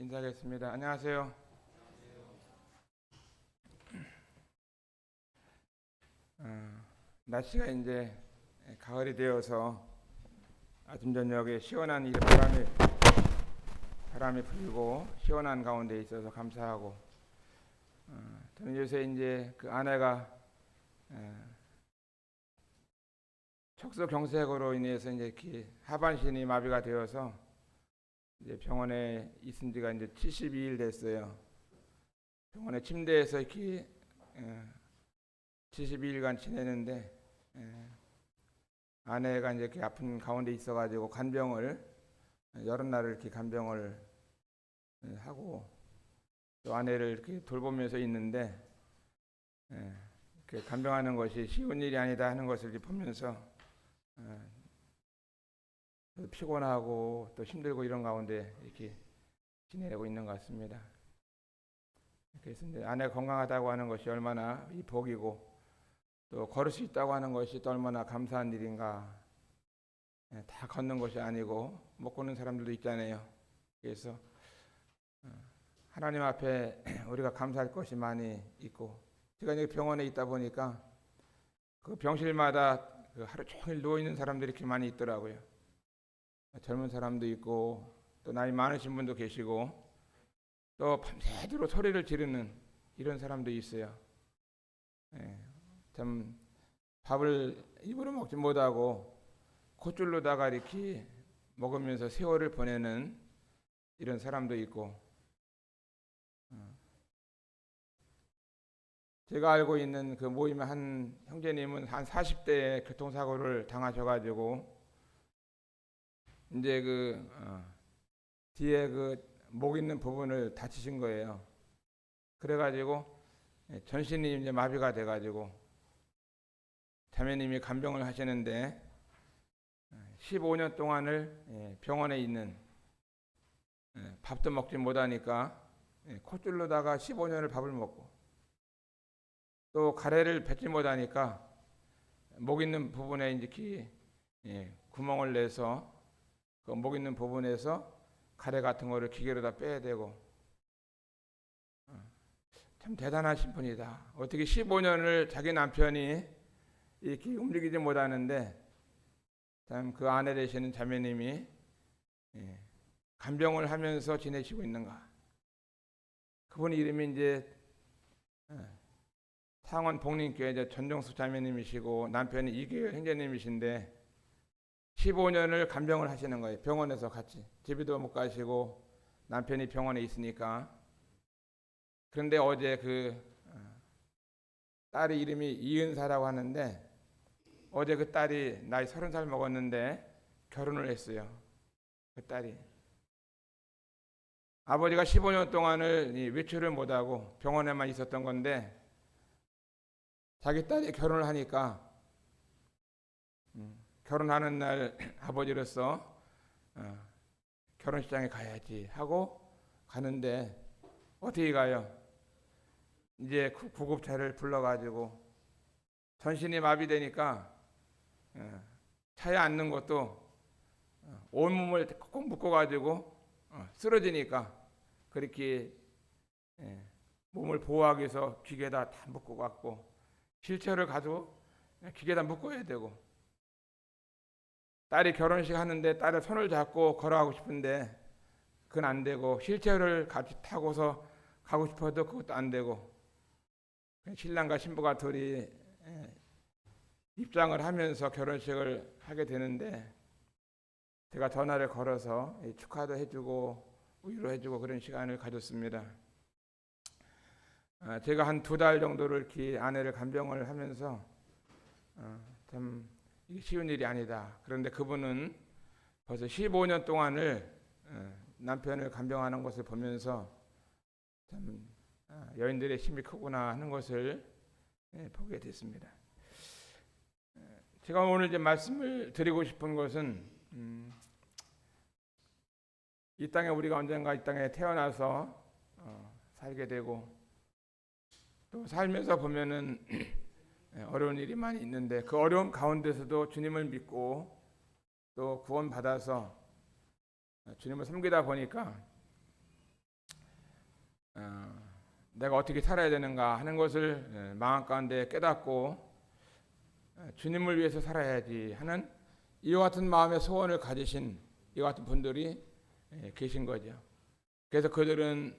인사하겠습니다. 안녕하세요. 날씨가 이제 가을이 되어서 아침 저녁에 시원한 이 바람이 불고 시원한 가운데 있어서 감사하고, 저는 요새 이제 그 아내가 척수경색으로 인해서 이제 하반신이 마비가 되어서 이제 병원에 있은 지가 이제 72일 됐어요. 병원에 침대에서 이렇게 72일간 지내는데, 아내가 이제 이렇게 아픈 가운데 있어가지고 여러 날을 이렇게 간병을 하고 또 아내를 이렇게 돌보면서 있는데, 이렇게 간병하는 것이 쉬운 일이 아니다 하는 것을 이렇게 보면서 피곤하고 또 힘들고 이런 가운데 이렇게 지내고 있는 것 같습니다. 그래서 이제 아내가 건강하다고 하는 것이 얼마나 이 복이고 또 걸을 수 있다고 하는 것이 또 얼마나 감사한 일인가. 다 걷는 것이 아니고 못 걷는 사람들도 있잖아요. 그래서 하나님 앞에 우리가 감사할 것이 많이 있고, 제가 이제 병원에 있다 보니까 그 병실마다 그 하루 종일 누워 있는 사람들이 이렇게 많이 있더라고요. 젊은 사람도 있고 또 나이 많으신 분도 계시고 또 밤새도록 소리를 지르는 이런 사람도 있어요. 참 밥을 입으로 먹지 못하고 콧줄로다가 이렇게 먹으면서 세월을 보내는 이런 사람도 있고, 제가 알고 있는 그 모임의 한 형제님은 한 40대에 교통사고를 당하셔가지고 이제 뒤에 목 있는 부분을 다치신 거예요. 그래가지고 전신이 이제 마비가 돼가지고 자매님이 간병을 하시는데 15년 동안을 병원에 있는, 밥도 먹지 못하니까 콧줄로다가 15년을 밥을 먹고 또 가래를 뱉지 못하니까 목 있는 부분에 이제 구멍을 내서 그 목 있는 부분에서 가래 같은 거를 기계로다 빼야 되고, 참 대단하신 분이다. 어떻게 15년을 자기 남편이 이렇게 움직이지 못하는데 참 그 아내 되시는 자매님이 간병을 하면서 지내시고 있는가. 그분 이름이 이제 창원 복림교회 이제 전정숙 자매님이시고 남편이 이교회 형제님이신데 15년을 간병을 하시는 거예요. 병원에서 같이 집에도 못 가시고 남편이 병원에 있으니까. 그런데 어제 딸의 이름이 이은사라고 하는데 어제 그 딸이 나이 30살 먹었는데 결혼을 했어요. 그 딸이. 아버지가 15년 동안을 외출을 못하고 병원에만 있었던 건데 자기 딸이 결혼을 하니까 결혼하는 날 아버지로서 결혼식장에 가야지 하고 가는데 어떻게 가요? 이제 구급차를 불러가지고 전신이 마비되니까 차에 앉는 것도 온몸을 꼭 묶어가지고 쓰러지니까 그렇게 몸을 보호하기 위해서 기계에다 다 묶고 갔고, 실체를 가지고 기계에다 묶어야 되고, 딸이 결혼식 하는데 딸의 손을 잡고 걸어가고 싶은데 그건 안 되고, 실체를 같이 타고서 가고 싶어도 그것도 안 되고, 신랑과 신부가 둘이 입장을 하면서 결혼식을 하게 되는데 제가 전화를 걸어서 축하도 해주고 위로해주고 그런 시간을 가졌습니다. 제가 한 2달 정도를 이렇게 아내를 간병을 하면서 참 이게 쉬운 일이 아니다. 그런데 그분은 벌써 15년 동안을 남편을 간병하는 것을 보면서 참 여인들의 힘이 크구나 하는 것을 보게 됐습니다. 제가 오늘 이제 말씀을 드리고 싶은 것은 이 땅에 우리가 언젠가 이 땅에 태어나서 살게 되고 또 살면서 보면은 어려운 일이 많이 있는데 그 어려움 가운데서도 주님을 믿고 또 구원받아서 주님을 섬기다 보니까 내가 어떻게 살아야 되는가 하는 것을 마음 가운데 깨닫고 주님을 위해서 살아야지 하는 이와 같은 마음의 소원을 가지신 이와 같은 분들이 계신 거죠. 그래서 그들은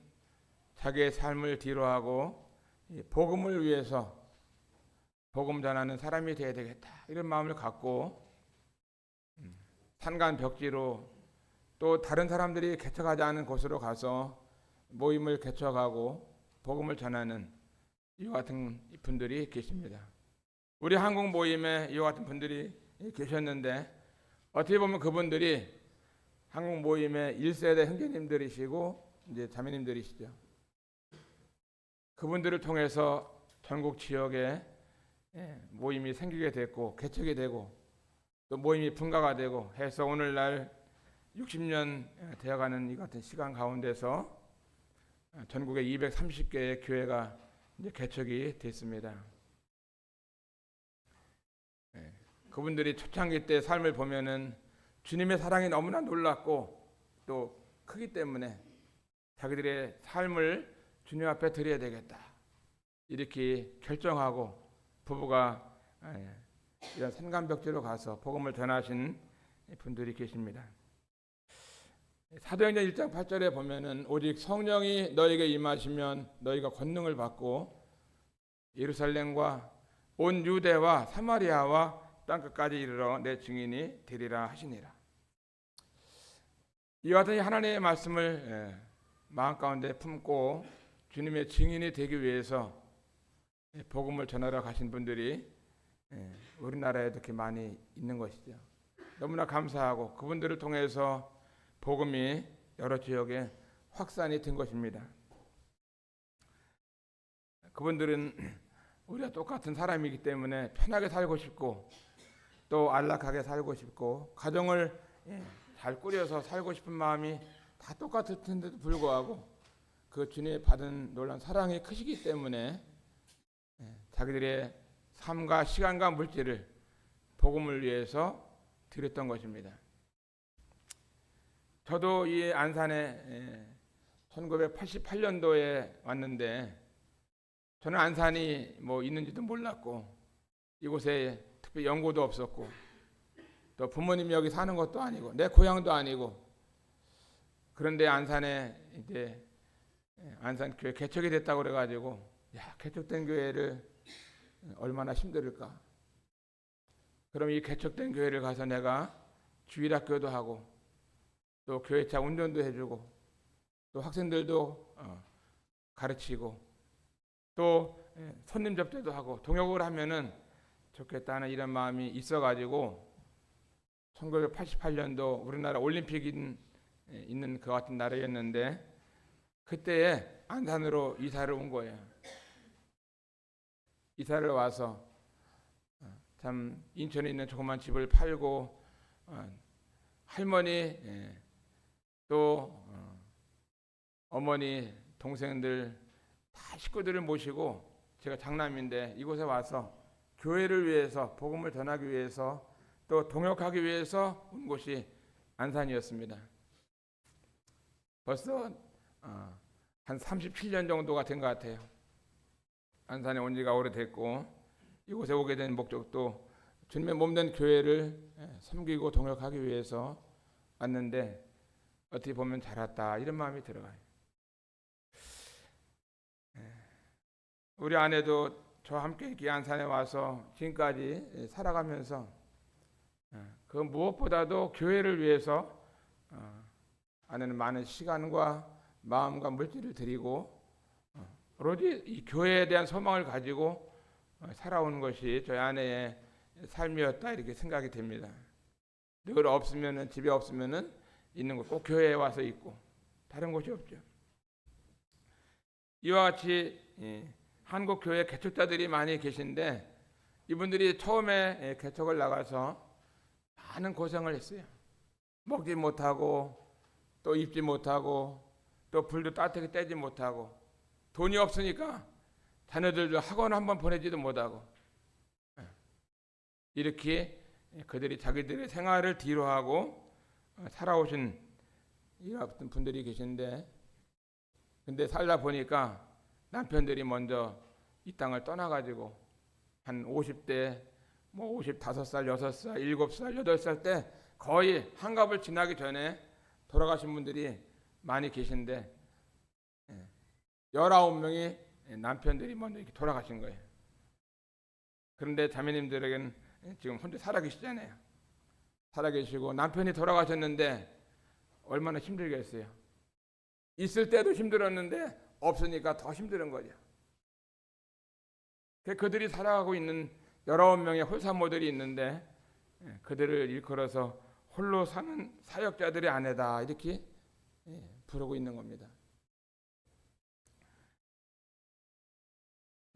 자기의 삶을 뒤로하고 복음을 위해서 복음 전하는 사람이 되어야 되겠다 이런 마음을 갖고 산간 벽지로 또 다른 사람들이 개척하지 않은 곳으로 가서 모임을 개척하고 복음을 전하는 이와 같은 분들이 계십니다. 우리 한국 모임에 이와 같은 분들이 계셨는데 어떻게 보면 그분들이 한국 모임의 1세대 형제님들이시고 이제 자매님들이시죠. 그분들을 통해서 전국 지역에 모임이 생기게 됐고 개척이 되고 또 모임이 분가가 되고 해서 오늘날 60년 되어가는 이 같은 시간 가운데서 전국에 230개의 교회가 이제 개척이 됐습니다. 그분들이 초창기 때 삶을 보면은 주님의 사랑이 너무나 놀랍고 또 크기 때문에 자기들의 삶을 주님 앞에 드려야 되겠다 이렇게 결정하고 부부가 이런 산간벽지로 가서 복음을 전하신 분들이 계십니다. 사도행전 1장 8절에 보면은 오직 성령이 너에게 임하시면 너희가 권능을 받고 예루살렘과 온 유대와 사마리아와 땅끝까지 이르러 내 증인이 되리라 하시니라. 이와 같은 하나님의 말씀을 마음 가운데 품고 주님의 증인이 되기 위해서 복음을 전하러 가신 분들이 우리나라에도 이렇게 많이 있는 것이죠. 너무나 감사하고 그분들을 통해서 복음이 여러 지역에 확산이 된 것입니다. 그분들은 우리와 똑같은 사람이기 때문에 편하게 살고 싶고 또 안락하게 살고 싶고 가정을 잘 꾸려서 살고 싶은 마음이 다 똑같을 텐데도 불구하고 그 주님의 받은 놀라운 사랑이 크시기 때문에 자기들의 삶과 시간과 물질을 복음을 위해서 드렸던 것입니다. 저도 이 안산에 1988년도에 왔는데 저는 안산이 뭐 있는지도 몰랐고 이곳에 특별히 연고도 없었고 또 부모님이 여기 사는 것도 아니고 내 고향도 아니고 그런데 안산에 이제 안산 교회 개척이 됐다고 그래가지고 야 개척된 교회를 얼마나 힘들을까. 그럼 이 개척된 교회를 가서 내가 주일학교도 하고 또 교회차 운전도 해주고 또 학생들도 가르치고 또 손님 접대도 하고 동역을 하면은 좋겠다는 이런 마음이 있어가지고 1988년도 우리나라 올림픽이 있는 그 같은 날이었는데 그때에 안산으로 이사를 온 거예요. 이사를 와서 참 인천에 있는 조그만 집을 팔고 할머니 또 어머니 동생들 다 식구들을 모시고 제가 장남인데 이곳에 와서 교회를 위해서 복음을 전하기 위해서 또 동역하기 위해서 온 곳이 안산이었습니다. 벌써 한 37년 정도가 된 것 같아요. 안산에 온 지가 오래됐고 이곳에 오게 된 목적도 주님의 몸된 교회를 섬기고 동역하기 위해서 왔는데 어떻게 보면 잘 왔다 이런 마음이 들어가요. 우리 아내도 저와 함께 이렇게 안산에 와서 지금까지 살아가면서 그 무엇보다도 교회를 위해서 아내는 많은 시간과 마음과 물질을 드리고 오로지 이 교회에 대한 소망을 가지고 살아오는 것이 저희 아내의 삶이었다 이렇게 생각이 됩니다. 늘 없으면은 집에 없으면은 있는 것 꼭 교회에 와서 있고 다른 곳이 없죠. 이와 같이 한국 교회 개척자들이 많이 계신데 이분들이 처음에 개척을 나가서 많은 고생을 했어요. 먹지 못하고 또 입지 못하고 또 불도 따뜻하게 떼지 못하고 돈이 없으니까 자녀들도 학원 한번 보내지도 못하고 이렇게 그들이 자기들의 생활을 뒤로하고 살아오신 이 같은 분들이 계신데 근데 살다 보니까 남편들이 먼저 이 땅을 떠나가지고 한 50대, 뭐 55살, 6살, 7살, 8살 때 거의 한갑을 지나기 전에 돌아가신 분들이 많이 계신데 19명이 남편들이 먼저 이렇게 돌아가신 거예요. 그런데 자매님들에게는 지금 혼자 살아계시잖아요. 살아계시고 남편이 돌아가셨는데 얼마나 힘들겠어요. 있을 때도 힘들었는데 없으니까 더 힘든 거죠. 그들이 살아가고 있는 19명의 홀산모들이 있는데 그들을 일컬어서 홀로 사는 사역자들의 아내다 이렇게 부르고 있는 겁니다.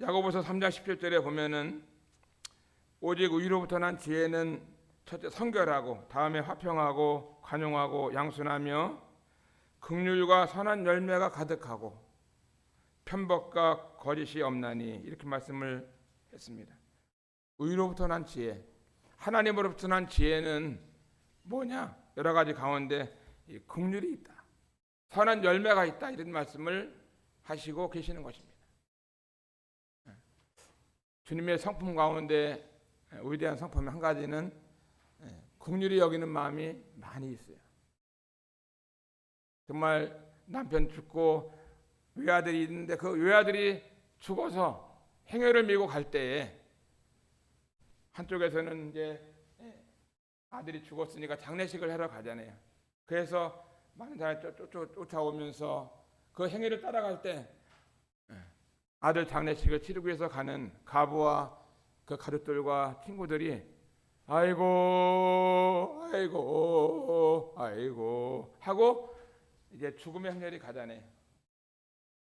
야고보서 3장 17절에 보면은 오직 의로부터 난 지혜는 첫째 성결하고 다음에 화평하고 관용하고 양순하며 긍휼과 선한 열매가 가득하고 편법과 거짓이 없나니 이렇게 말씀을 했습니다. 의로부터 난 지혜, 하나님으로부터 난 지혜는 뭐냐? 여러 가지 가운데 긍휼이 있다, 선한 열매가 있다 이런 말씀을 하시고 계시는 것입니다. 주님의 성품 가운데 위대한 성품 한 가지는 긍휼히 여기는 마음이 많이 있어요. 정말 남편 죽고 외아들이 있는데 그 외아들이 죽어서 행여를 밀고 갈 때에 한쪽에서는 이제 아들이 죽었으니까 장례식을 하러 가잖아요. 그래서 많은 사람이 쫓아오면서 그 행위를 따라갈 때 아들 장례식을 치르기 위해서 가는 가부와 그 가족들과 친구들이 아이고 아이고 아이고 하고 이제 죽음의 행렬이 가잖아요.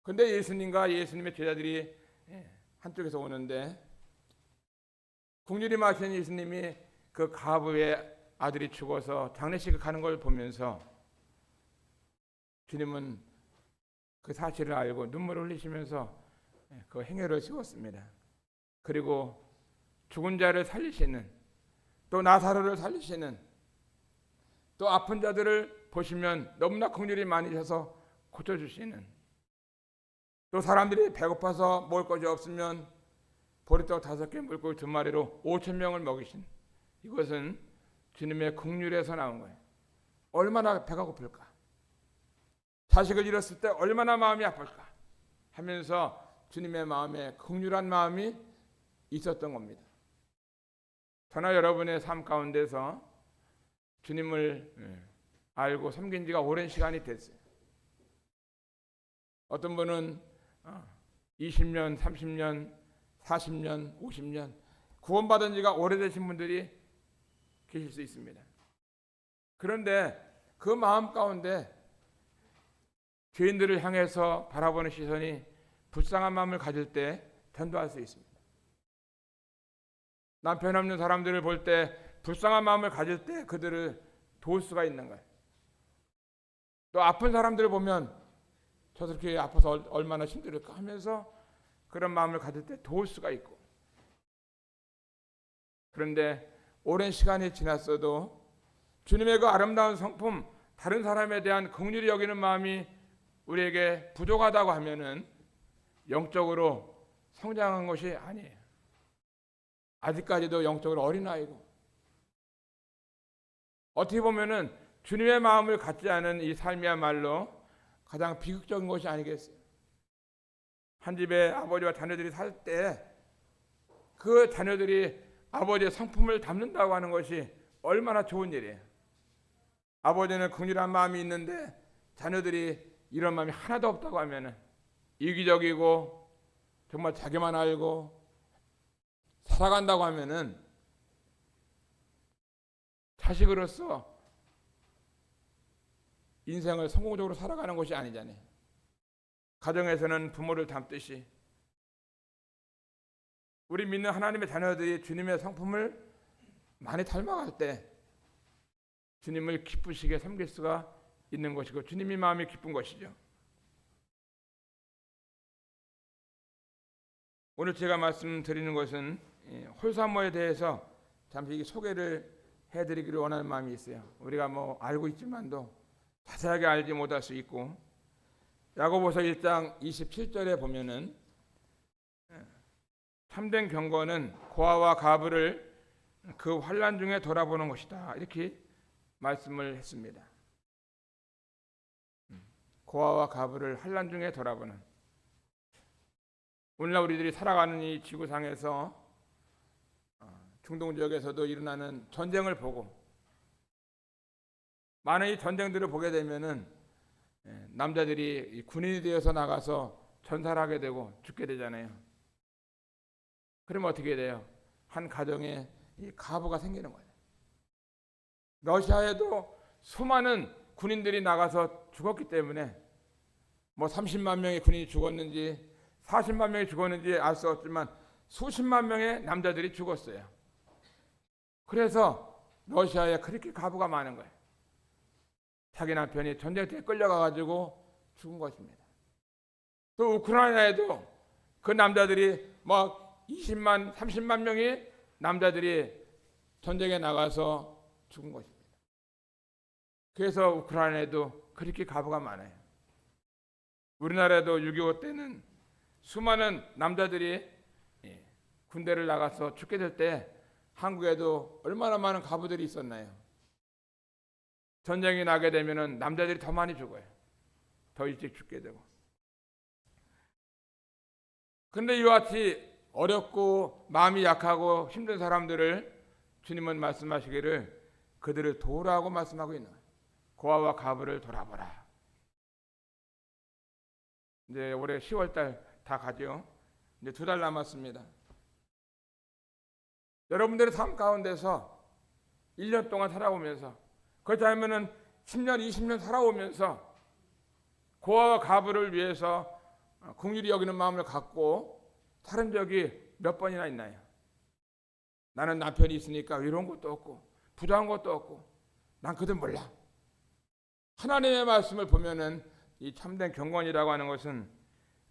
근데 예수님과 예수님의 제자들이 한쪽에서 오는데 긍휼히 마신 예수님이 그 가부의 아들이 죽어서 장례식을 가는 걸 보면서 주님은 그 사실을 알고 눈물을 흘리시면서 그 행여를 지웠습니다. 그리고 죽은 자를 살리시는, 또 나사로를 살리시는, 또 아픈 자들을 보시면 너무나 긍휼이 많으셔서 고쳐주시는, 또 사람들이 배고파서 먹을 것이 없으면 보리떡 5개 물고기 2마리로 5,000명을 먹이신, 이것은 주님의 긍휼에서 나온 거예요. 얼마나 배가 고플까, 자식을 잃었을 때 얼마나 마음이 아플까 하면서 주님의 마음에 긍휼한 마음이 있었던 겁니다. 저나 여러분의 삶 가운데서 주님을 알고 섬긴 지가 오랜 시간이 됐어요. 어떤 분은 20년, 30년, 40년, 50년 구원받은 지가 오래되신 분들이 계실 수 있습니다. 그런데 그 마음 가운데 죄인들을 향해서 바라보는 시선이 불쌍한 마음을 가질 때 전도할 수 있습니다. 남편 없는 사람들을 볼 때 불쌍한 마음을 가질 때 그들을 도울 수가 있는 거예요. 또 아픈 사람들을 보면 저렇게 아파서 얼마나 힘들을까 하면서 그런 마음을 가질 때 도울 수가 있고, 그런데 오랜 시간이 지났어도 주님의 그 아름다운 성품, 다른 사람에 대한 긍휼히 여기는 마음이 우리에게 부족하다고 하면은 영적으로 성장한 것이 아니에요. 아직까지도 영적으로 어린아이고, 어떻게 보면은 주님의 마음을 갖지 않은 이 삶이야말로 가장 비극적인 것이 아니겠어요. 한 집에 아버지와 자녀들이 살 때 그 자녀들이 아버지의 성품을 담는다고 하는 것이 얼마나 좋은 일이에요. 아버지는 긍휼한 마음이 있는데 자녀들이 이런 마음이 하나도 없다고 하면은 이기적이고 정말 자기만 알고 살아간다고 하면은 자식으로서 인생을 성공적으로 살아가는 것이 아니잖아요. 가정에서는 부모를 닮듯이 우리 믿는 하나님의 자녀들이 주님의 성품을 많이 닮아갈 때 주님을 기쁘시게 섬길 수가 있는 것이고 주님이 마음이 기쁜 것이죠. 오늘 제가 말씀드리는 것은 홀산모에 대해서 잠시 소개를 해드리기를 원하는 마음이 있어요. 우리가 알고 있지만도 자세하게 알지 못할 수 있고, 야고보서 1장 27절에 보면은 참된 경건은 고아와 가부를 그 환난 중에 돌아보는 것이다, 이렇게 말씀을 했습니다. 고아와 가부를 환난 중에 돌아보는. 오늘날 우리들이 살아가는 이 지구상에서 중동 지역에서도 일어나는 전쟁을 보고 많은 이 전쟁들을 보게 되면은 남자들이 군인이 되어서 나가서 전사를 하게 되고 죽게 되잖아요. 그러면 어떻게 돼요? 한 가정에 이 가부가 생기는 거예요. 러시아에도 수많은 군인들이 나가서 죽었기 때문에 뭐 30만 명의 군인이 죽었는지 40만 명이 죽었는지 알 수 없지만 수십만 명의 남자들이 죽었어요. 그래서 러시아에 그렇게 가부가 많은 거예요. 자기 남편이 전쟁터에 끌려가가지고 죽은 것입니다. 또 우크라이나에도 그 남자들이 막 20만, 30만 명의 남자들이 전쟁에 나가서 죽은 것입니다. 그래서 우크라이나에도 그렇게 가부가 많아요. 우리나라에도 6.25 때는 수많은 남자들이 군대를 나가서 죽게 될 때 한국에도 얼마나 많은 가부들이 있었나요? 전쟁이 나게 되면 남자들이 더 많이 죽어요. 더 일찍 죽게 되고. 그런데 이와 같이 어렵고 마음이 약하고 힘든 사람들을 주님은 말씀하시기를 그들을 도우라고 말씀하고 있는 거예요. 고아와 가부를 돌아보라. 이제 올해 10월달 다 가죠. 이제 2달 남았습니다. 여러분들의 삶 가운데서 1년 동안 살아오면서, 그렇지 않으면 10년, 20년 살아오면서 고아와 가부를 위해서 긍휼히 여기는 마음을 갖고 살은 적이 몇 번이나 있나요? 나는 남편이 있으니까 외로운 것도 없고 부자한 것도 없고 난 그들 몰라. 하나님의 말씀을 보면은 이 참된 경건이라고 하는 것은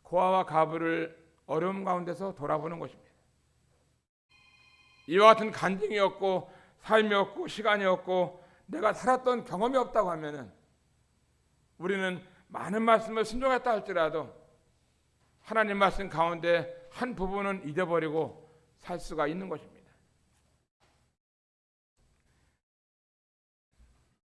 고아와 가부를 어려움 가운데서 돌아보는 것입니다. 이와 같은 간증이 없고 삶이 없고 시간이 없고 내가 살았던 경험이 없다고 하면은 우리는 많은 말씀을 순종했다 할지라도 하나님 말씀 가운데 한 부분은 잊어버리고 살 수가 있는 것입니다.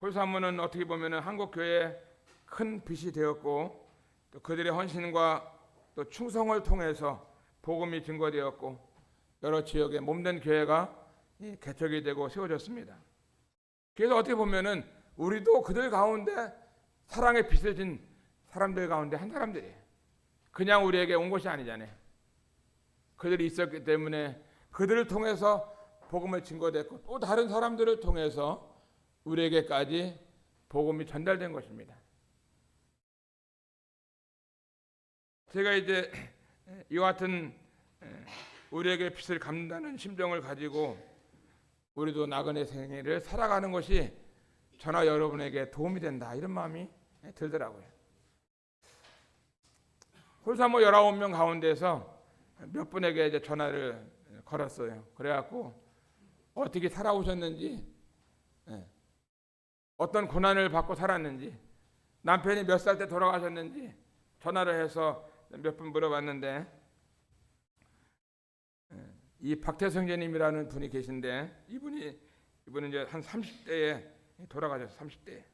홀사모는 어떻게 보면은 한국 교회에 큰 빛이 되었고 또 그들의 헌신과 또 충성을 통해서 복음이 증거되었고 여러 지역에 몸된 교회가 개척이 되고 세워졌습니다. 그래서 어떻게 보면은 우리도 그들 가운데 사랑의 빛을 진 사람들 가운데 한 사람들이에요. 그냥 우리에게 온 것이 아니잖아요. 그들이 있었기 때문에 그들을 통해서 복음을 증거됐고 또 다른 사람들을 통해서 우리에게까지 복음이 전달된 것입니다. 제가 이제 이와 같은 우리에게 빛을 갚는다는 심정을 가지고 우리도 나그네 생애를 살아가는 것이 저나 여러분에게 도움이 된다, 이런 마음이 들더라고요. 홀사모 19명 가운데서 몇 분에게 이제 전화를 걸었어요. 그래갖고 어떻게 살아오셨는지, 어떤 고난을 받고 살았는지, 남편이 몇 살 때 돌아가셨는지 전화를 해서 몇 분 물어봤는데, 이 박태성제님이라는 분이 계신데 이분은 이제 한 30대에 돌아가셨어요. 30대에.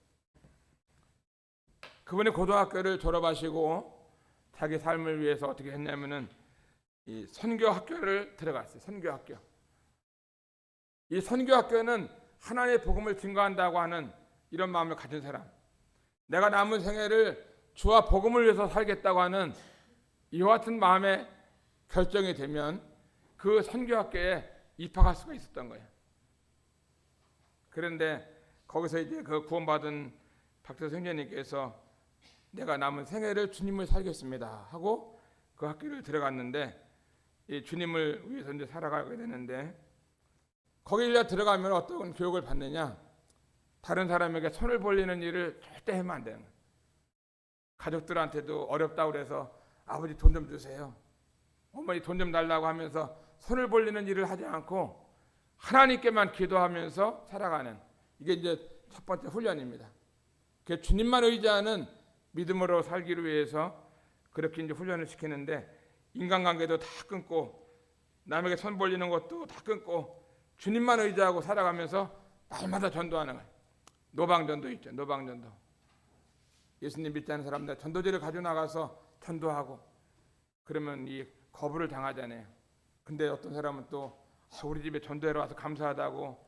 그분이 고등학교를 졸업하시고 자기 삶을 위해서 어떻게 했냐면은 이 선교학교를 들어갔어요. 선교학교. 이 선교학교는 하나님의 복음을 증거한다고 하는 이런 마음을 가진 사람, 내가 남은 생애를 주와 복음을 위해서 살겠다고 하는 이와 같은 마음의 결정이 되면 그 선교학교에 입학할 수가 있었던 거예요. 그런데 거기서 이제 그 구원받은 박태성제님께서 내가 남은 생애를 주님을 살겠습니다 하고 그 학교를 들어갔는데, 이 주님을 위해서 이제 살아가게 되는데, 거기에 들어가면 어떤 교육을 받느냐? 다른 사람에게 손을 벌리는 일을 절대 하면 안 되는 거예요. 가족들한테도 어렵다고 그래서 아버지 돈 좀 주세요, 어머니 돈 좀 달라고 하면서 손을 벌리는 일을 하지 않고 하나님께만 기도하면서 살아가는, 이게 이제 첫 번째 훈련입니다. 주님만 의지하는 믿음으로 살기를 위해서 그렇게 이제 훈련을 시키는데 인간관계도 다 끊고 남에게 손 벌리는 것도 다 끊고 주님만 의지하고 살아가면서 날마다 전도하는 거예요. 노방전도 있죠. 노방전도. 예수님 믿지 않는 사람들 전도지를 가지고 나가서 전도하고 그러면 이 거부를 당하잖아요. 근데 어떤 사람은 또 우리 집에 전도하러 와서 감사하다고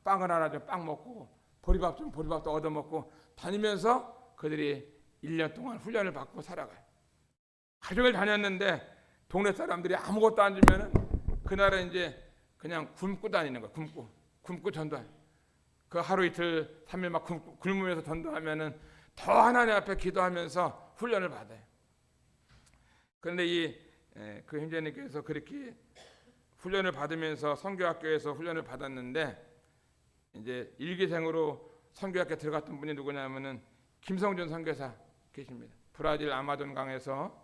빵을 하나 좀 빵 먹고 보리밥 좀 보리밥도 얻어먹고 다니면서 그들이 1년 동안 훈련을 받고 살아가요. 가족을 다녔는데 동네 사람들이 아무것도 안 주면은 그날은 이제 그냥 굶고 다니는 거예요. 굶고 전도해요. 그 하루 이틀 3일 막 굶으면서 전도하면은 더 하나님 앞에 기도하면서 훈련을 받아요. 그런데 그 형제님께서 그렇게 훈련을 받으면서 선교학교에서 훈련을 받았는데 이제 일기생으로 선교학교에 들어갔던 분이 누구냐면은 김성준 선교사 계십니다. 브라질 아마존 강에서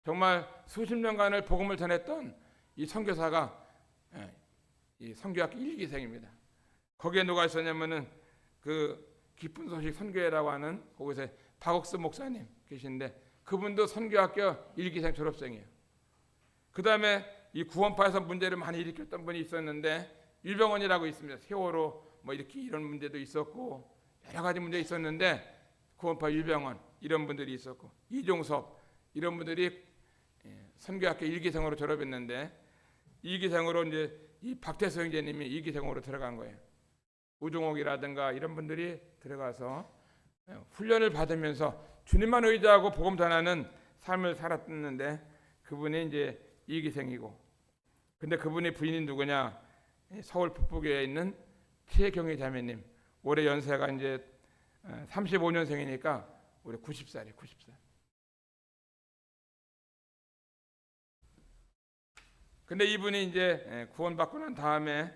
정말 수십 년간을 복음을 전했던 이 선교사가 이 선교학교 일기생입니다. 거기에 누가 있었냐면은 그 기쁜 소식 선교회라고 하는 거기서 박옥수 목사님 계신데 그분도 선교학교 일기생 졸업생이에요. 그 다음에 이 구원파에서 문제를 많이 일으켰던 분이 있었는데 유병원이라고 있습니다. 세월호 뭐 이렇게 이런 문제도 있었고 여러 가지 문제 있었는데 구원파 유병원 이런 분들이 있었고 이종섭 이런 분들이 선교학교 일기생으로 졸업했는데 이기생으로 이제 이 박태수 형제님이 이기생으로 들어간 거예요. 우종옥이라든가 이런 분들이 들어가서 훈련을 받으면서 주님만 의지하고 복음 전하는 삶을 살았는데 그분이 이제 이기생이고 근데 그분의 부인이 누구냐? 서울 북부교에 있는 최경희 자매님. 올해 연세가 이제 35년생이니까 올해 90살이에요. 90살. 근데 이분이 이제 구원받고 난 다음에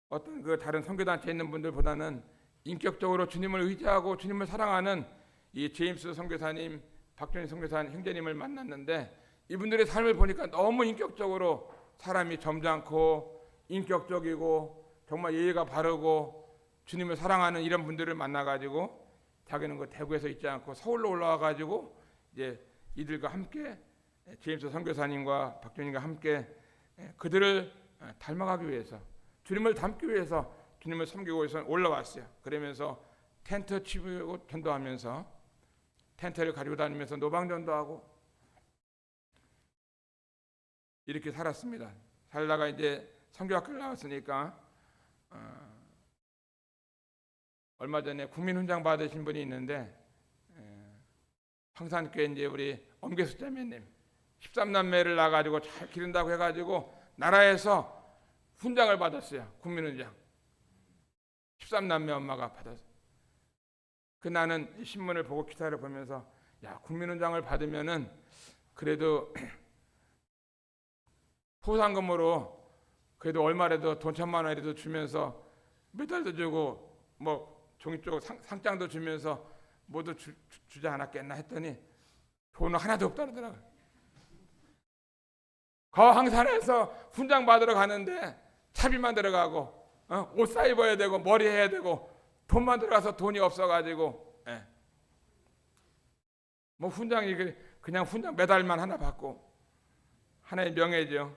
어떤 그 다른 선교단체에 있는 분들보다는 인격적으로 주님을 의지하고 주님을 사랑하는 이 제임스 선교사님, 박준희 선교사님 형제님을 만났는데 이분들의 삶을 보니까 너무 인격적으로 사람이 점잖고 인격적이고 정말 예의가 바르고 주님을 사랑하는 이런 분들을 만나가지고 자기는 그 대구에서 있지 않고 서울로 올라와가지고 이제 이들과 함께 제임스 선교사님과 박준희가 함께 그들을 닮아가기 위해서 주님을 닮기 위해서 주님을 섬기기 위해서 올라왔어요. 그러면서 텐트 치고 전도하면서 텐트를 가지고 다니면서 노방전도하고 이렇게 살았습니다. 살다가 이제 선교학교를 나왔으니까 얼마 전에 국민훈장 받으신 분이 있는데 황산교회 이제 우리 엄계수 자매님 13남매를 낳아가지고 잘 기른다고 해가지고 나라에서 훈장을 받았어요. 국민훈장. 13남매 엄마가 받았어요. 그 나는 신문을 보고 기사를 보면서 야 국민훈장을 받으면은 그래도 포상금으로 그래도 얼마라도 돈 1,000만 원이라도 주면서 메달도 주고 뭐 종이 쪽 상장도 주면서 모두 주지 않았겠나 했더니 돈은 하나도 없다더라고요. 거항산에서 훈장 받으러 가는데 차비만 들어가고 옷 사 입어야 되고 머리 해야 되고 돈만 들어가서 돈이 없어가지고 뭐 훈장이 그냥 훈장 메달만 하나 받고 하나의 명예죠.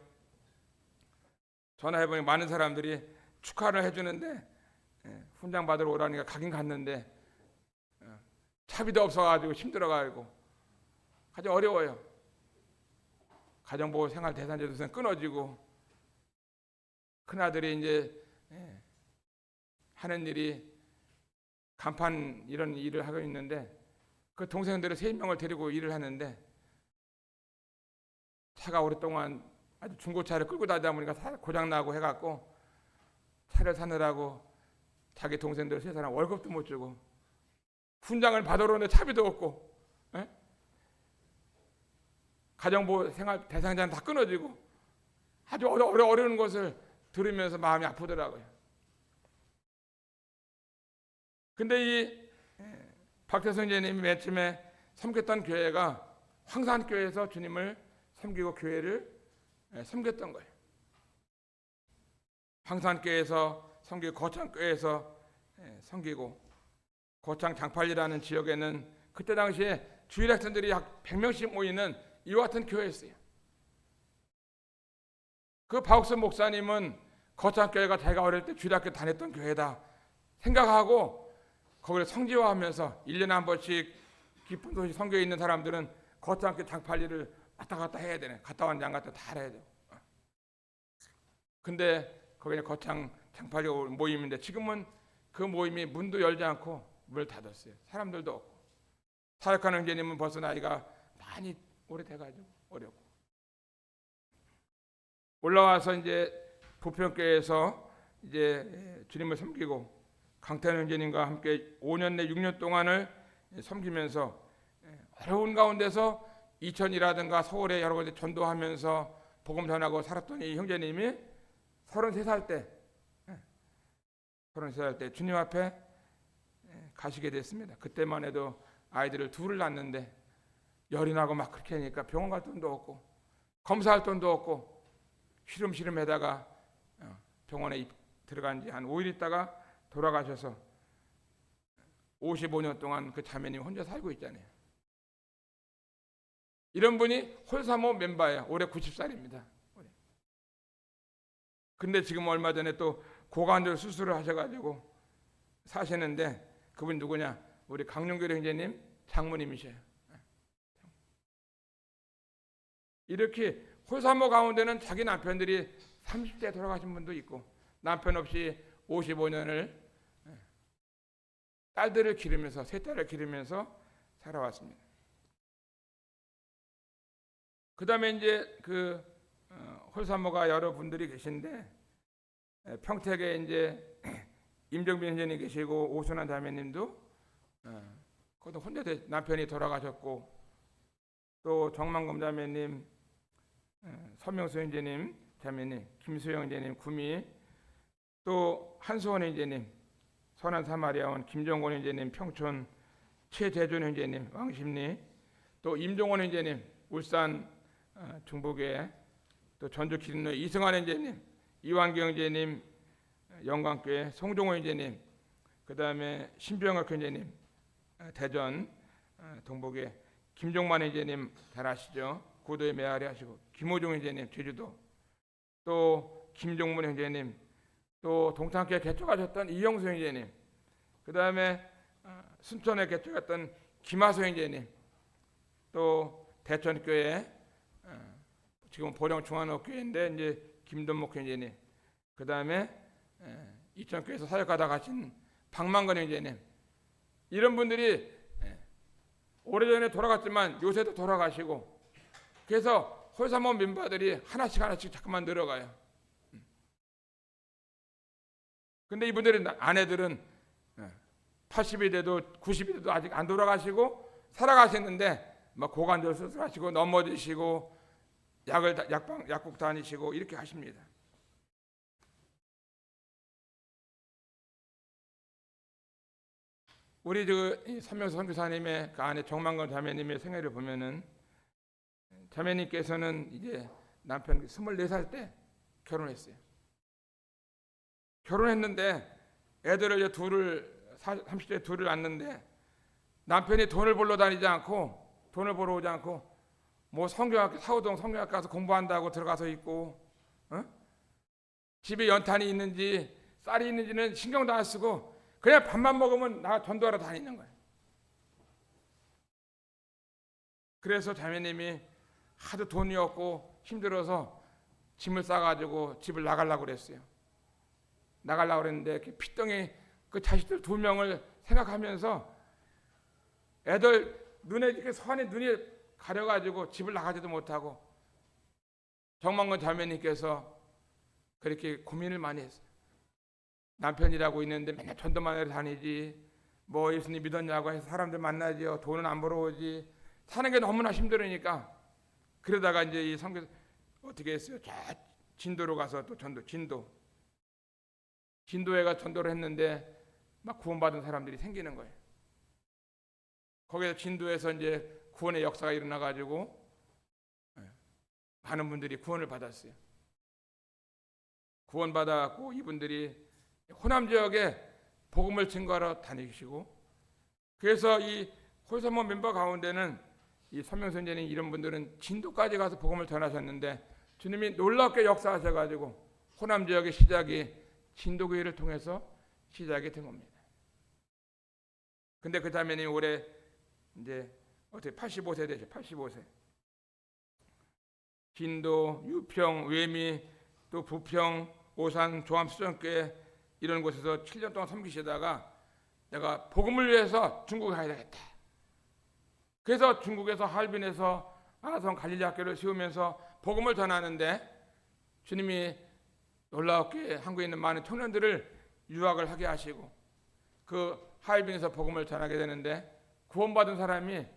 전화해보니 많은 사람들이 축하를 해주는데 훈장 받으러 오라니까 가긴 갔는데 차비도 없어가지고 힘들어가지고 아주 어려워요. 가정보호 생활 대상제도선 끊어지고 큰아들이 이제 하는 일이 간판 이런 일을 하고 있는데 그 동생들을 3명을 데리고 일을 하는데 차가 오랫동안 아주 중고차를 끌고 다니다 보니까 고장나고 해갖고 차를 사느라고 자기 동생들 3사람 월급도 못 주고 훈장을 받으러 오는데 차비도 없고 가정보호 생활 대상자는 다 끊어지고 아주 어려운 것을 들으면서 마음이 아프더라고요. 근데 이 박태성 제님이 맨 처음에 섬겼던 교회가 황산교회에서 주님을 섬기고 교회를 섬겼던 거예요. 황산교회에서 섬기고 거창교회에서 섬기고 고창 장팔리라는 지역에는 그때 당시에 주일 학생들이 약 100명씩 모이는 이와 같은 교회였어요. 그 박옥선 목사님은 거창교회가 자기가 어릴 때 주일학교 다녔던 교회다 생각하고 거기를 성지화하면서 1년에 한 번씩 깊은 도시 선교에 있는 사람들은 거창교 장팔리를 왔다 갔다 해야 되네. 갔다 왔는지 안 갔다 다 해야 돼. 근데 거기는 거창 장팔리 모임인데 지금은 그 모임이 문도 열지 않고 문을 닫았어요. 사람들도 없고. 사역하는 형제님은 벌써 나이가 많이 오래돼가지고 어렵고. 올라와서 이제 부평교회에서 이제 주님을 섬기고 강태현 형제님과 함께 5년 내 6년 동안을 섬기면서 어려운 가운데서 이천이라든가 서울에 여러 가지 전도하면서 복음 전하고 살았던 이 형제님이 33살 때 주님 앞에 가시게 됐습니다. 그때만 해도 아이들을 둘을 낳는데 열이 나고 막 그렇게 하니까 병원 갈 돈도 없고 검사할 돈도 없고 시름시름해다가 병원에 들어간 지 한 5일 있다가 돌아가셔서 55년 동안 그 자매님 혼자 살고 있잖아요. 이런 분이 홀사모 멤버예요. 올해 90살입니다. 근데 지금 얼마 전에 또 고관절 수술을 하셔가지고 사시는데 그분 누구냐? 우리 강용교 형제님 장모님이셔요. 이렇게 홀사모 가운데는 자기 남편들이 30대에 돌아가신 분도 있고 남편 없이 55년을 딸들을 기르면서 세 딸을 기르면서 살아왔습니다. 그 다음에 이제 그 홀사모가 여러분들이 계신데 평택에 이제 임정빈 형제님 계시고 오순환 자매님도 거기도 혼자 남편이 돌아가셨고 또 정만검 자매님, 서명수 형제님 자매님, 김수영 형제님 구미, 또 한수원 형제님, 선한 사마리아원 김정곤 형제님 평촌, 최재준 형제님 왕십리, 또 임종원 형제님 울산 중북에, 또 전주 기린로에 이승환 형제님, 이완경 형제님 영광교회, 송종호 형제님, 그 다음에 신병학 형제님 대전 동북에, 김종만 형제님 잘 아시죠? 고도에 메아리 하시고, 김호종 형제님 제주도, 또 김종문 형제님, 또 동탄교회 개척하셨던 이영수 형제님, 그 다음에 순천에 개척했던 김하소 형제님, 또 대천교회 지금 보령중앙교회인데 이제 김돈목 형제님, 그 다음에 이천교회에서 사역하다 가신 박만건 형제님, 이런 분들이 오래전에 돌아갔지만 요새도 돌아가시고, 그래서 홀사모 멤버들이 하나씩 자꾸만 늘어가요. 근데 이분들의 아내들은 80이 돼도 90이 돼도 아직 안 돌아가시고 살아가시는데 막 고관절 수술하시고 넘어지시고 약국 다니시고 이렇게 하십니다. 우리 선명수 선교사님의 그 아내 정만건 자매님의 생애를 보면은 자매님께서는 이제 남편 24살 때 결혼했어요. 결혼했는데 애들을 이제 30대 둘을 낳는데 남편이 돈을 벌러 다니지 않고, 돈을 벌어 오지 않고 뭐 성경학교, 사우동 성경학교 가서 공부한다고 들어가서 있고, 집에 연탄이 있는지 쌀이 있는지는 신경도 안 쓰고 그냥 밥만 먹으면 나 전도하러 다니는 거예요. 그래서 자매님이 하도 돈이 없고 힘들어서 짐을 싸가지고 집을 나가려고 그랬어요. 나가려고 그랬는데 피덩이 그 자식들 2명을 생각하면서 애들 눈에 이렇게 서안에 눈이 가려가지고 집을 나가지도 못하고 정만건 자매님께서 그렇게 고민을 많이 했어요. 남편이라고 있는데 맨날 전도만 해서 다니지, 뭐 예수님 믿었냐고 해서 사람들 만나지요, 돈은 안 벌어오지, 사는 게 너무나 힘들으니까 그러다가 이제 이 선교 어떻게 했어요? 저 진도로 가서 또 진도에 가 전도를 했는데 막 구원받은 사람들이 생기는 거예요. 거기서 진도에서 이제 구원의 역사가 일어나 가지고 많은 분들이 구원을 받았어요. 구원받았고 이분들이 호남 지역에 복음을 증거하러 다니시고 그래서 이 홀사모 멤버 가운데는 이 선명선생님 이런 분들은 진도까지 가서 복음을 전하셨는데 주님이 놀랍게 역사하셔가지고 호남 지역의 시작이 진도교회를 통해서 시작이 된 겁니다. 근데 그 자매님이 올해 이제 어떻게 85세 되죠? 85세. 진도, 유평, 외미, 또 부평, 오산, 조암수정교회 이런 곳에서 7년 동안 섬기시다가 내가 복음을 위해서 중국에 가야 되겠다. 그래서 중국에서 할빈에서 아라성 갈릴리 학교를 세우면서 복음을 전하는데 주님이 놀랍게 한국에 있는 많은 청년들을 유학을 하게 하시고 그 할빈에서 복음을 전하게 되는데 구원받은 사람이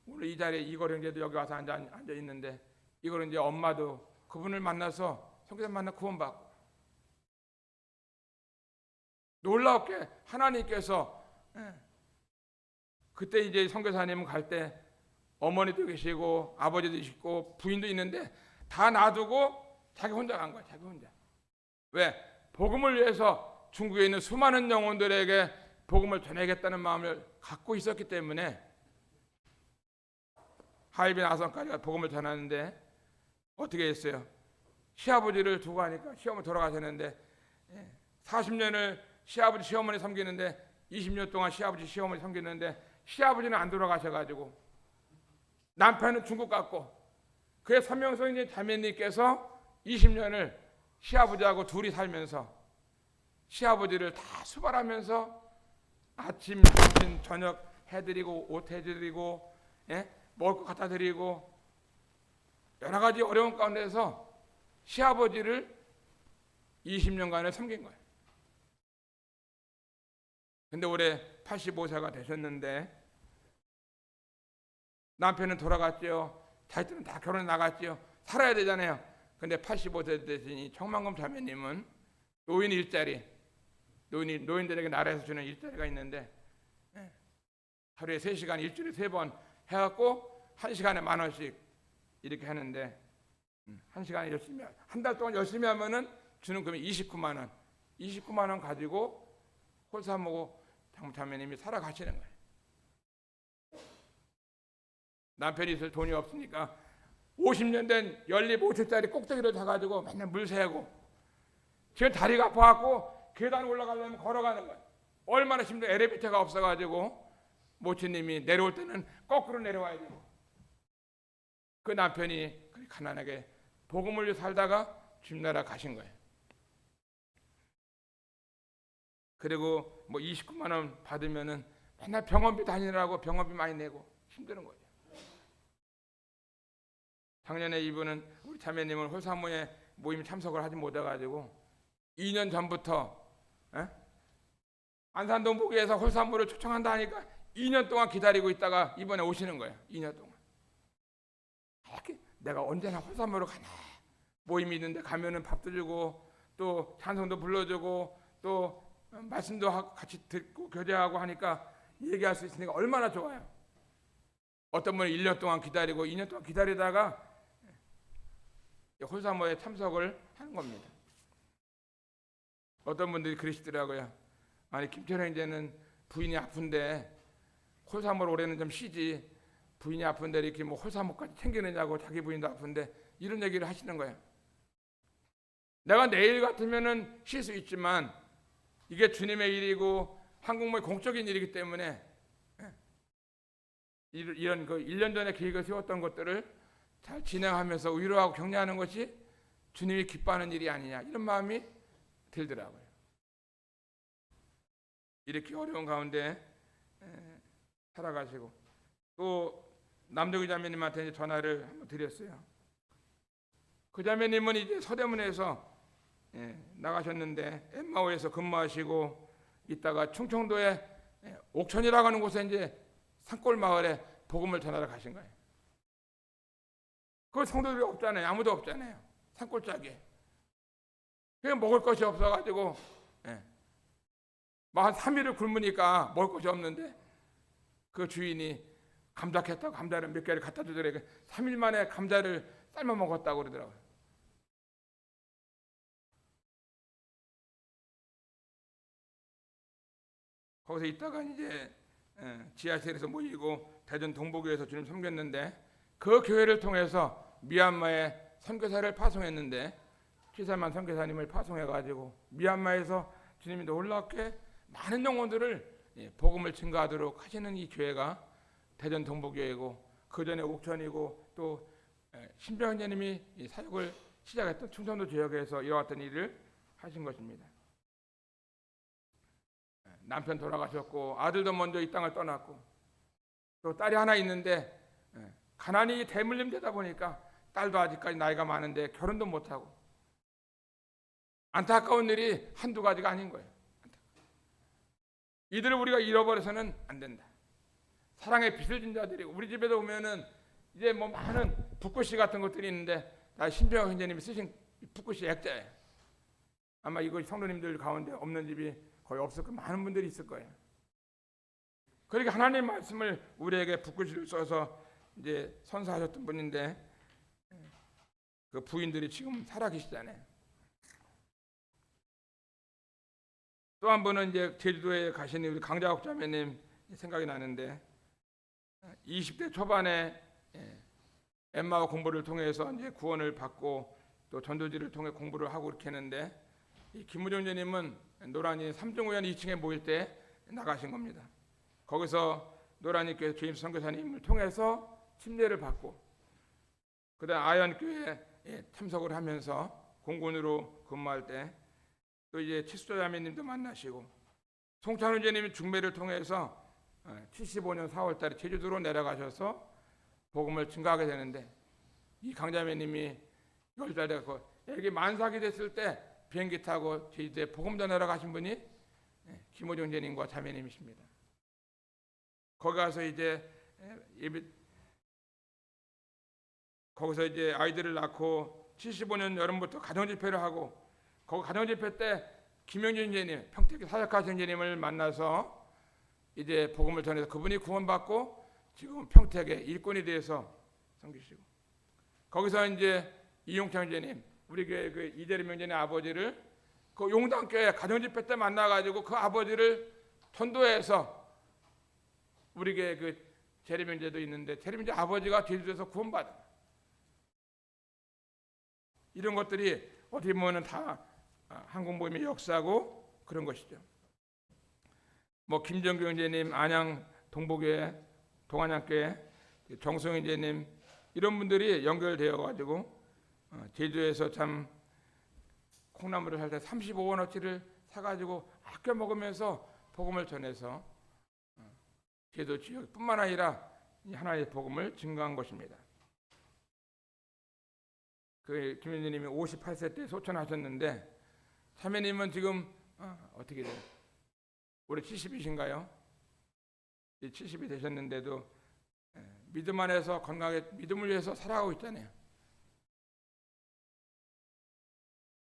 오늘 이 자리에 이걸 형제도 여기 와서 앉아 있는데 이걸 이제 엄마도 그분을 만나서 성교사 만나 구원받고 놀랍게 하나님께서 그때 이제 선교사님은 갈 때 어머니도 계시고 아버지도 계시고 부인도 있는데 다 놔두고 자기 혼자 간 거야. 자기 혼자. 왜? 복음을 위해서 중국에 있는 수많은 영혼들에게 복음을 전하겠다는 마음을 갖고 있었기 때문에 하얼빈 아성까지 복음을 전하는데 어떻게 했어요? 시아버지를 두고 하니까 시어머니 돌아가셨는데 40년을 시아버지 시어머니 섬기는데 20년 동안 시아버지 시어머니 섬기는데 시아버지는 안 돌아가셔가지고 남편은 중국 갔고 그의 선명성인 자매님께서 20년을 시아버지하고 둘이 살면서 시아버지를 다 수발하면서 아침, 점심, 저녁 해드리고 옷 해드리고 먹을 것 갖다 드리고 여러 가지 어려운 가운데서 시아버지를 20년간을 섬긴 거예요. 근데 올해 85세가 되셨는데 남편은 돌아갔죠. 자식들은 다 결혼해 나갔죠. 살아야 되잖아요. 근데 85세 되시니 청만금 자매님은 노인 일자리, 노인들에게 나라에서 주는 일자리가 있는데 하루에 3시간 일주일에 3번 해갖고 1시간에 10,000원씩 이렇게 하는데 1시간에 열심히 한 달 동안 열심히 하면은 주는 금액 29만 원. 29만 원 가지고 홀사모고 자매님이 살아가시는 거예요. 남편이 있을 돈이 없으니까 50년 된 연립 5층짜리 꼭대기로 자가지고 맨날 물 새고 지금 다리가 아파갖고 계단 올라가려면 걸어가는 거예요. 얼마나 힘들어. 엘리베이터가 없어가지고 모친님이 내려올 때는 거꾸로 내려와야 되고 그 남편이 가난하게 복음을 위해 살다가 주님 나라 가신 거예요. 그리고 뭐 29만 원 받으면은 맨날 병원비 다니느라고 병원비 많이 내고 힘드는 거예요. 작년에 이분은 우리 자매님은 홀사모에 모임 참석을 하지 못해가지고 2년 전부터 안산동 보기에서 홀사모를 초청한다 하니까 2년 동안 기다리고 있다가 이번에 오시는 거예요. 2년 동안. 내가 언제나 홀사모로 가나. 모임이 있는데 가면은 밥도 주고 또 찬송도 불러주고 또 말씀도 같이 듣고 교제하고 하니까 얘기할 수 있으니까 얼마나 좋아요. 어떤 분은 1년 동안 기다리고 2년 동안 기다리다가 홀사모에 참석을 하는 겁니다. 어떤 분들이 그러시더라고요. 아니 김철영 형제는 부인이 아픈데 홀사모를 올해는 좀 쉬지 부인이 아픈데 이렇게 뭐 홀사모까지 챙기느냐고 자기 부인도 아픈데 이런 얘기를 하시는 거예요. 내가 내일 같으면은 쉴 수 있지만 이게 주님의 일이고 한국모의 공적인 일이기 때문에 이런 그 1년 전에 계획을 세웠던 것들을 잘 진행하면서 위로하고 격려하는 것이 주님이 기뻐하는 일이 아니냐 이런 마음이 들더라고요. 이렇게 어려운 가운데 살아가시고 또 남동희 자매님한테 이제 전화를 한번 드렸어요. 그 자매님은 이제 서대문에서 나가셨는데 엠마오에서 근무하시고 있다가 충청도에 옥천이라고 하는 곳에 이제 산골 마을에 복음을 전하러 가신 거예요. 그 성도들이 없잖아요. 아무도 없잖아요. 산골짜기에. 그냥 먹을 것이 없어가지고 한 3일을 굶으니까 먹을 것이 없는데 그 주인이 감자 캤다고 감자를 몇 개를 갖다 주더래요. 3일 만에 감자를 삶아 먹었다고 그러더라고요. 거기서 있다가 이제 지하실에서 모이고 대전 동부교회에서 주님 섬겼는데, 그 교회를 통해서 미얀마에 선교사를 파송했는데, 최살만 선교사님을 파송해가지고 미얀마에서 주님이 놀랍게 많은 영혼들을 복음을 증거하도록 하시는 이 교회가 대전 동부교회고, 그 전에 옥천이고, 또 신병현님이 사역을 시작했던 충청도 지역에서 이뤄왔던 일을 하신 것입니다. 남편 돌아가셨고 아들도 먼저 이 땅을 떠났고, 또 딸이 하나 있는데 가난이 대물림되다 보니까 딸도 아직까지 나이가 많은데 결혼도 못하고, 안타까운 일이 한두 가지가 아닌 거예요. 이들을 우리가 잃어버려서는 안 된다. 사랑의 빚을 진 자들이고, 우리 집에도 오면은 이제 뭐 많은 붓글씨 같은 것들이 있는데 다 신병호 형제님이 쓰신 붓글씨 액자예요. 아마 이거 성도님들 가운데 없는 집이 거의 없을 거예요. 많은 분들이 있을 거예요. 그러니까 하나님 말씀을 우리에게 붓글씨를 써서 이제 선사하셨던 분인데, 그 부인들이 지금 살아계시잖아요. 또 한 분은 이제 제주도에 가시는 우리 강자옥 자매님 생각이 나는데, 20대 초반에 엠마오 공부를 통해서 이제 구원을 받고 또 전도지를 통해 공부를 하고 이렇게 했는데, 이 김무정 제님은 노란이 3중우연 2층에 모일 때 나가신 겁니다. 거기서 노란이교회 주임 선교사님을 통해서 침례를 받고, 그다음 아연교회에 참석을 하면서 공군으로 근무할 때 또 이제 칠수조 자매님도 만나시고, 송찬훈 제님이 중매를 통해서 75년 4월달에 제주도로 내려가셔서 복음을 증거하게 되는데, 이 강자매님이 10살 되고 애기 만삭이 됐을 때 비행기 타고 제주도에 복음 전하러 가신 분이 김호정 제님과 자매님이십니다. 거기 가서 이제 거기서 이제 아이들을 낳고 75년 여름부터 가정집회를 하고, 거기 가정집회 때 김영진 제님, 평택 사역하신 제님을 만나서 이제 복음을 전해서 그분이 구원받고 지금 평택의 일꾼이 돼서 섬기시고, 거기서 이제 이용창 제님, 우리 교회 그 이재림 형제의 아버지를 그 용당교회 가정집회 때 만나가지고 그 아버지를 전도해서, 우리 교회 그 재림 형제도 있는데 재림 형제 아버지가 제주도에서 구원받아. 이런 것들이 어떻게 보면 다 한국복음의 역사고 그런 것이죠. 뭐 김정규 형제님 안양 동부교회 동안양교회 정성 형제님, 이런 분들이 연결되어 가지고 제주에서 참 콩나물을 살 때 35원어치를 사가지고 아껴 먹으면서 복음을 전해서 제주 지역뿐만 아니라 하나님의 복음을 증거한 것입니다. 그 김현주님이 58세 때 소천하셨는데, 자매님은 지금 어떻게 돼요? 올해 70이신가요? 70이 되셨는데도 믿음 안에서 건강하게 믿음을 위해서 살아가고 있잖아요.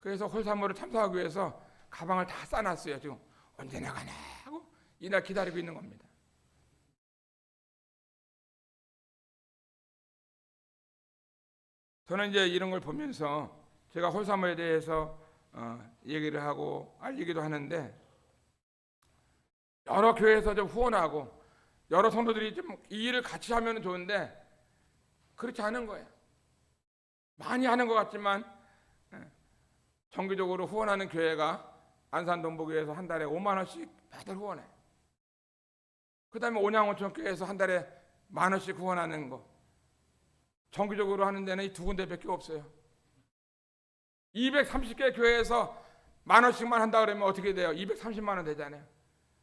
그래서 홀사모를 참석하기 위해서 가방을 다 싸놨어요. 지금 언제 나가나 하고 이날 기다리고 있는 겁니다. 저는 이제 이런 걸 보면서 제가 홀사모에 대해서 얘기를 하고 알리기도 하는데, 여러 교회에서 좀 후원하고 여러 성도들이 좀 이 일을 같이 하면 좋은데 그렇지 않은 거예요. 많이 하는 것 같지만 정기적으로 후원하는 교회가 안산동부교회에서 한 달에 5만 원씩 다들 후원해. 그다음에 온양온천교회에서 한 달에 1만 원씩 후원하는 거. 정기적으로 하는 데는 이 두 군데밖에 없어요. 230개 교회에서 1만 원씩만 한다 그러면 어떻게 돼요? 230만 원 되잖아요.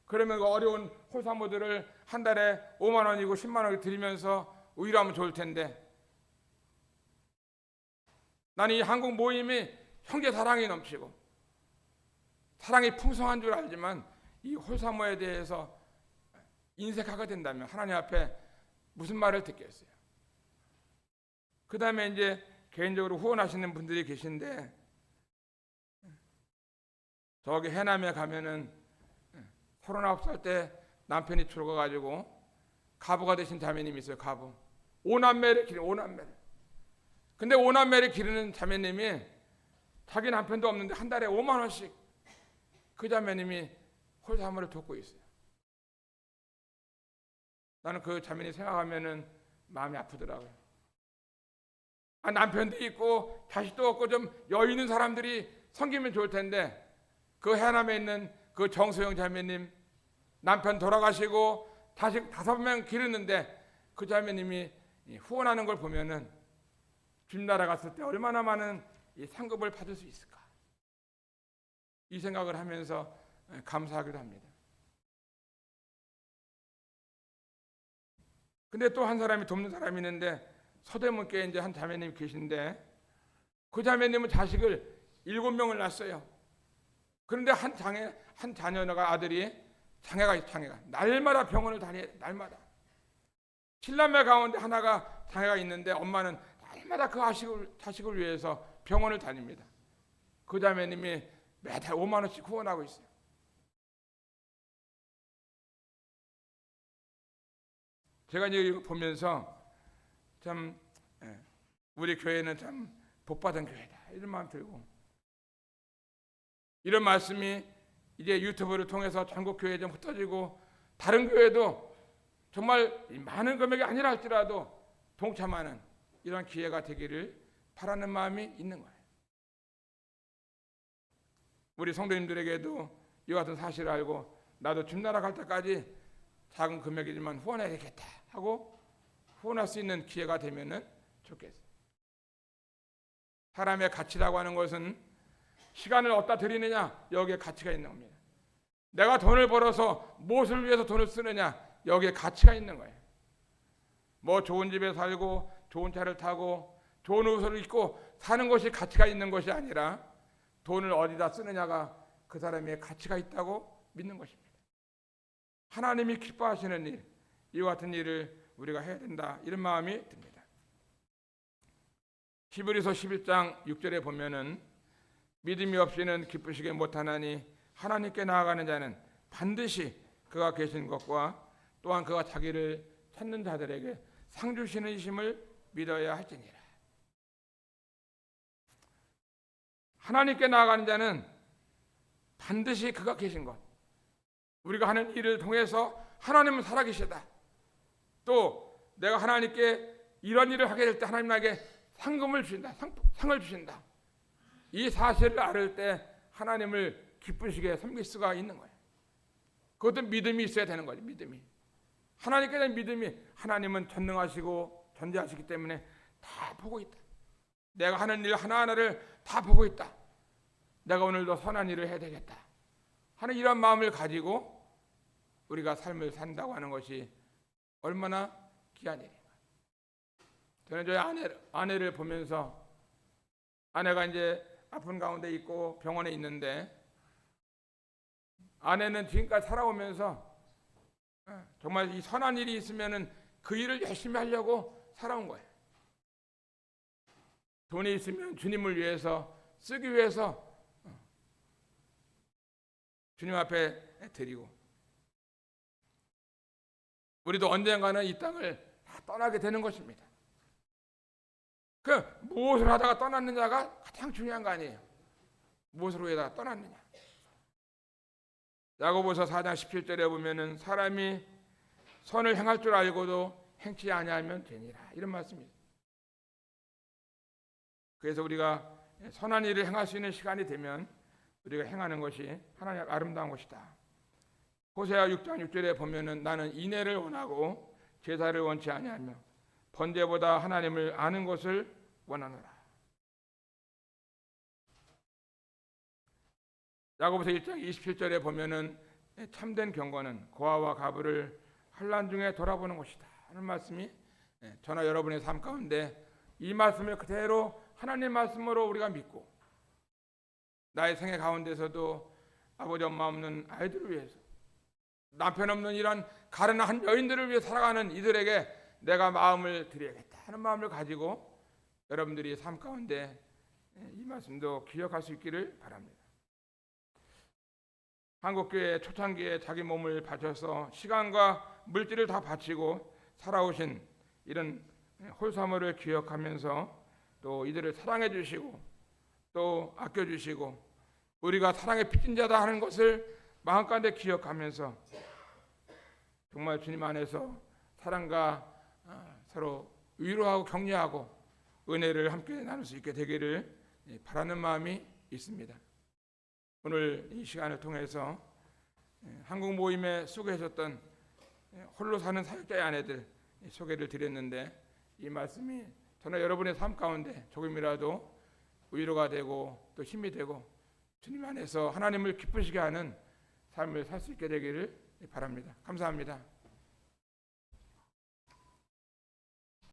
그러면 그 어려운 홀사모들을 한 달에 5만 원이고 10만 원을 드리면서 의뢰하면 좋을 텐데, 나는 이 한국 모임이 형제 사랑이 넘치고 사랑이 풍성한 줄 알지만 이 홀사모에 대해서 인색하게 된다면 하나님 앞에 무슨 말을 듣겠어요? 그 다음에 이제 개인적으로 후원하시는 분들이 계신데, 저기 해남에 가면은 39살 때 남편이 죽어가지고 가부가 되신 자매님이 있어요. 가부. 5남매를 기르, 5남매를. 근데 5남매를 기르는 자매님이 자기 남편도 없는데 한 달에 5만 원씩 그 자매님이 홀사모를 돕고 있어요. 나는 그 자매님 생각하면은 마음이 아프더라고요. 남편도 있고 자식도 없고 좀 여유 있는 사람들이 섬기면 좋을 텐데, 그 해남에 있는 그 정소영 자매님, 남편 돌아가시고 자식 5명 기르는데 그 자매님이 후원하는 걸 보면은 주님 나라 갔을 때 얼마나 많은 이 상급을 받을 수 있을까, 이 생각을 하면서 감사하기도 합니다. 근데 또 한 사람이 돕는 사람이 있는데, 서대문교에 이제 한 자매님이 계신데, 그 자매님은 자식을 7명을 낳았어요. 그런데 한 자녀가 아들이 장애가 날마다 병원을 다녀. 날마다 7남매 가운데 하나가 장애가 있는데 엄마는 날마다 그 자식을 위해서 병원을 다닙니다. 그 자매님이 매달 5만 원씩 후원하고 있어요. 제가 이제 이거 보면서 참 우리 교회는 참 복받은 교회다, 이런 마음 들고, 이런 말씀이 이제 유튜브를 통해서 전국 교회에 좀 흩어지고 다른 교회도 정말 많은 금액이 아니라 할지라도 동참하는 이런 기회가 되기를 바라는 마음이 있는 거예요. 우리 성도님들에게도 이 같은 사실을 알고 나도 주님 나라 갈 때까지 작은 금액이지만 후원해야 되겠다 하고 후원할 수 있는 기회가 되면은 좋겠어요. 사람의 가치라고 하는 것은 시간을 어디다 드리느냐, 여기에 가치가 있는 겁니다. 내가 돈을 벌어서 무엇을 위해서 돈을 쓰느냐, 여기에 가치가 있는 거예요. 뭐 좋은 집에 살고 좋은 차를 타고 좋은 옷을 입고 사는 것이 가치가 있는 것이 아니라 돈을 어디다 쓰느냐가 그 사람의 가치가 있다고 믿는 것입니다. 하나님이 기뻐하시는 일, 이와 같은 일을 우리가 해야 된다, 이런 마음이 듭니다. 히브리서 11장 6절에 보면은 믿음이 없이는 기쁘시게 못하나니 하나님께 나아가는 자는 반드시 그가 계신 것과 또한 그가 자기를 찾는 자들에게 상 주시는 이심을 믿어야 할지니라. 하나님께 나아가는 자는 반드시 그가 계신 것, 우리가 하는 일을 통해서 하나님은 살아계시다, 또 내가 하나님께 이런 일을 하게 될 때 하나님 나에게 상금을 주신다, 상을 주신다, 이 사실을 알을 때 하나님을 기쁘시게 섬길 수가 있는 거예요. 그것도 믿음이 있어야 되는 거죠. 믿음이, 하나님께 대한 믿음이, 하나님은 전능하시고 전지하시기 때문에 다 보고 있다, 내가 하는 일 하나하나를 다 보고 있다, 내가 오늘도 선한 일을 해야 되겠다 하는 이런 마음을 가지고 우리가 삶을 산다고 하는 것이 얼마나 귀한 일인가. 저는 저희 아내를 보면서, 아내가 이제 아픈 가운데 있고 병원에 있는데, 아내는 지금까지 살아오면서 정말 이 선한 일이 있으면은 그 일을 열심히 하려고 살아온 거예요. 돈이 있으면 주님을 위해서 쓰기 위해서 주님 앞에 드리고, 우리도 언젠가는 이 땅을 다 떠나게 되는 것입니다. 그 무엇을 하다가 떠났느냐가 가장 중요한 거 아니에요. 무엇으로 하다가 떠났느냐. 야고보서 4장 17절에 보면은 사람이 선을 행할 줄 알고도 행치 아니하면 되니라, 이런 말씀입니다. 그래서 우리가 선한 일을 행할 수 있는 시간이 되면 우리가 행하는 것이 하나님 아름다운 것이다. 호세아 6장 6절에 보면은 나는 인애를 원하고 제사를 원치 아니하며 번제보다 하나님을 아는 것을 원하노라. 야고보서 1장 27절에 보면은 참된 경건은 고아와 가부를 환난 중에 돌아보는 것이다 하는 말씀이 저나 여러분의 삶 가운데 이 말씀을 그대로 하나님 말씀으로 우리가 믿고, 나의 생애 가운데서도 아버지 엄마 없는 아이들을 위해서, 남편 없는 이런 가련한 여인들을 위해 살아가는 이들에게 내가 마음을 드려야겠다 하는 마음을 가지고 여러분들이 삶 가운데 이 말씀도 기억할 수 있기를 바랍니다. 한국교회 초창기에 자기 몸을 바쳐서 시간과 물질을 다 바치고 살아오신 이런 홀사모를 기억하면서 또 이들을 사랑해 주시고 또 아껴 주시고 우리가 사랑의 빚진 자다 하는 것을 마음가운데 기억하면서 정말 주님 안에서 사랑과 서로 위로하고 격려하고 은혜를 함께 나눌 수 있게 되기를 바라는 마음이 있습니다. 오늘 이 시간을 통해서 한국 모임에 소개해줬던 홀로 사는 사역자의 아내들 소개를 드렸는데, 이 말씀이 저는 여러분의 삶 가운데 조금이라도 위로가 되고 또 힘이 되고 주님 안에서 하나님을 기쁘시게 하는 삶을 살 수 있게 되기를 바랍니다. 감사합니다.